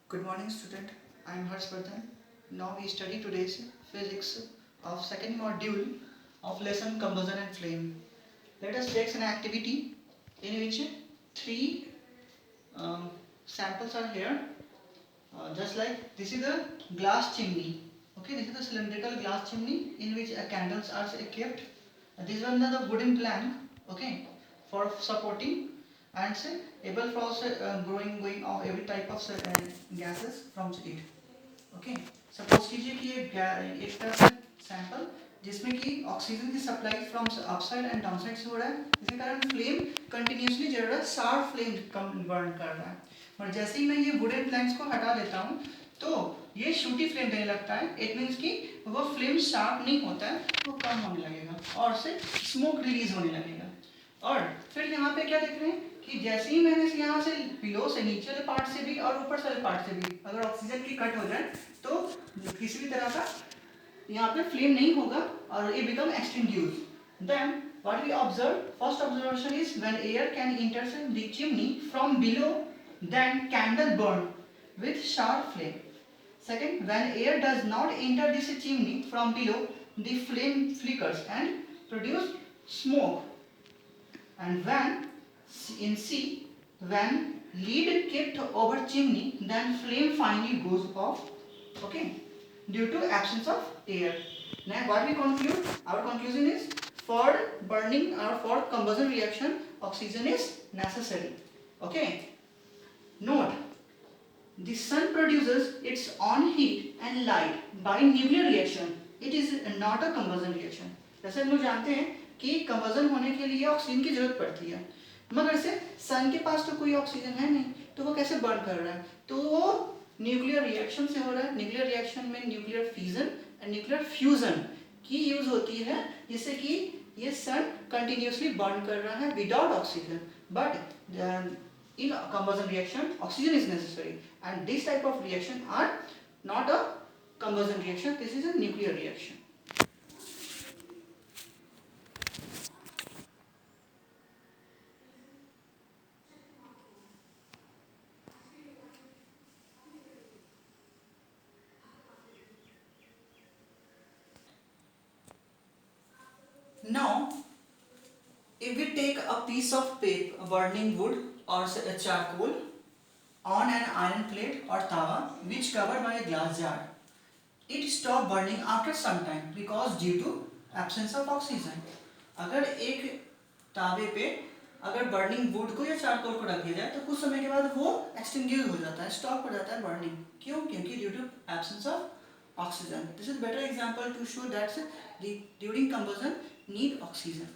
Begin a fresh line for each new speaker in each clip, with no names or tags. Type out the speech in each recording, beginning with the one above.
Good morning, student. I am Harshvardhan. Now we study today's physics of second module of lesson combustion and flame. Let us take an activity in which three um, samples are here. Just like this is a glass chimney. Okay, this is a cylindrical glass chimney in which candles are kept. This one is the wooden plank. Okay, for supporting and say able for going of every type of gases from it. Okay suppose कीजिए कि एक तरह से sample जिसमें कि oxygen की supply from upside and downside से हो रहा है, जिसके कारण फ्लेम कंटिन्यूसली जल रहा है, शार्प फ्लेम बर्न कर रहा है। और जैसे ही मैं ये वुडन प्लैंक्स को हटा देता हूँ तो ये शूटी फ्लेम देने लगता है। इट मीन्स कि वो फ्लेम शार्प नहीं होता है, वो कम होने लगेगा और उससे स्मोक रिलीज होने लगेगा। और फिर यहाँ पे क्या देख रहे हैं कि जैसे ही मैंने यहाँ से बिलो से नीचे वाले पार्ट से भी और ऊपर वाले पार्ट से भी अगर ऑक्सीजन की कट हो जाए तो किसी भी तरह का यहाँ पे फ्लेम नहीं होगा और ये become extinguish. Then what we observe, first observation is when air can enter the chimney from below then candle burn with sharp flame. Second, when air does not enter this chimney from below, the flame flickers and produce smoke. And when in C, when lid kept over chimney, then flame finally goes off. Okay, due to absence of air. Now, what we conclude? Our conclusion is for burning or for combustion reaction, oxygen is necessary. Okay. Note: the sun produces its own heat and light by nuclear reaction. It is not a combustion reaction. जैसे हम लोग जानते हैं कि combustion होने के लिए oxygen की जरूरत पड़ती है, मगर से सन के पास तो कोई ऑक्सीजन है नहीं, तो वो कैसे बर्न कर रहा है? तो वो न्यूक्लियर रिएक्शन से हो रहा है। न्यूक्लियर रिएक्शन में nuclear fission and nuclear fusion की यूज होती है, जिससे कि ये सन कंटिन्यूसली बर्न कर रहा है without oxygen. But in a combustion reaction oxygen is necessary, and this type of reaction are not a combustion reaction, this is a nuclear reaction. Now if we take a piece of paper, burning wood or a charcoal on an iron plate or tawa which covered by a glass jar, it stop burning after some time because due to absence of oxygen. अगर एक तावे पे अगर burning would को या charcoal को रख दिया जाए तो कुछ समय के बाद वो एक्सटिंग्यूश हो जाता है, स्टॉप हो जाता है बर्निंग। क्यों? क्योंकि due to absence of oxygen. This is better example to show that during combustion need oxygen.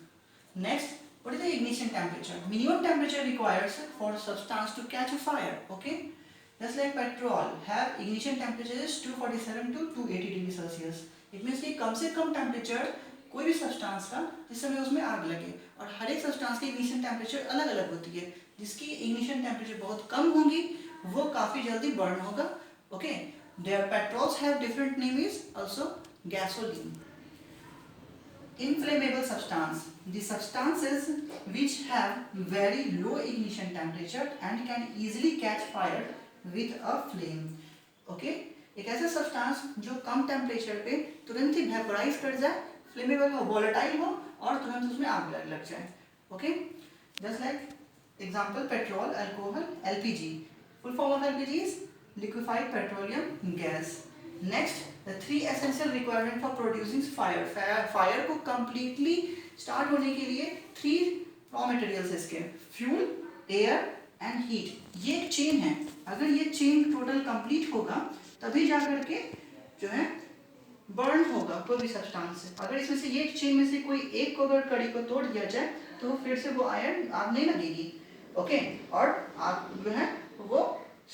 Next, what is the ignition temperature? Minimum temperature required for substance to catch a fire. Okay, just like petrol have ignition temperature is 247 to 280 degree Celsius. It means कि कम से कम temperature कोई भी substance का जिस समय उसमें आग लगे, और हर एक सब्सटेंस की इग्निशन टेम्परेचर अलग अलग होती है। जिसकी इग्निशन टेम्परेचर बहुत कम होगी वो काफ़ी जल्दी बर्न होगा। Okay, there petrols have different name is also gasoline. Inflammable substance, the substances which have very low ignition temperature and can easily catch fire with a flame. Okay, एक ऐसा substance जो कम temperature पे तुरंत ही vaporise कर जाए, flammable हो, volatile हो और तुरंत उसमें आग लग जाए। Okay, just like example petrol, alcohol, LPG. Full form of LPG is liquefied petroleum gas. Next, the three essential requirement for producing fire. Fire को completely स्टार्ट होने के लिए थ्री रॉ मटेरियल्स इसके, फ्यूल, एयर एंड हीट। ये एक chain है, अगर ये चेन टोटल कंप्लीट होगा तभी जा करके जो है बर्न होगा कोई भी सब्सटेंस से। अगर इसमें से ये चेन में से कोई एक को अगर कड़ी को तोड़ दिया जाए तो फिर से वो आयरन आग नहीं लगेगी। ओके, और आग जो है वो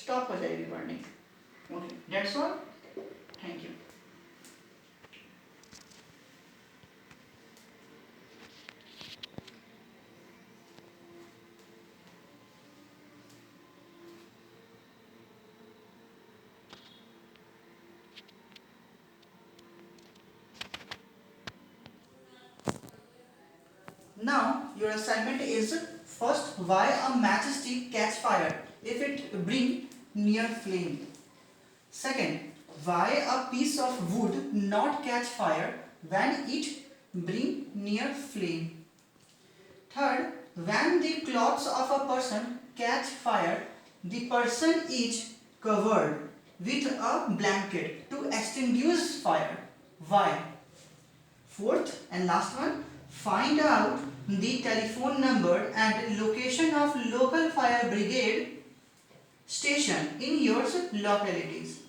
स्टॉप हो जाएगी burning. Okay, that's all, thank you. Now your assignment is first, why a matchstick catch fire if it bring near flame. Second, why a piece of wood not catch fire when it bring near flame? Third, when the clothes of a person catch fire, the person is covered with a blanket to extinguish fire. Why? Fourth and last one, find out the telephone number and location of local fire brigade station in your localities.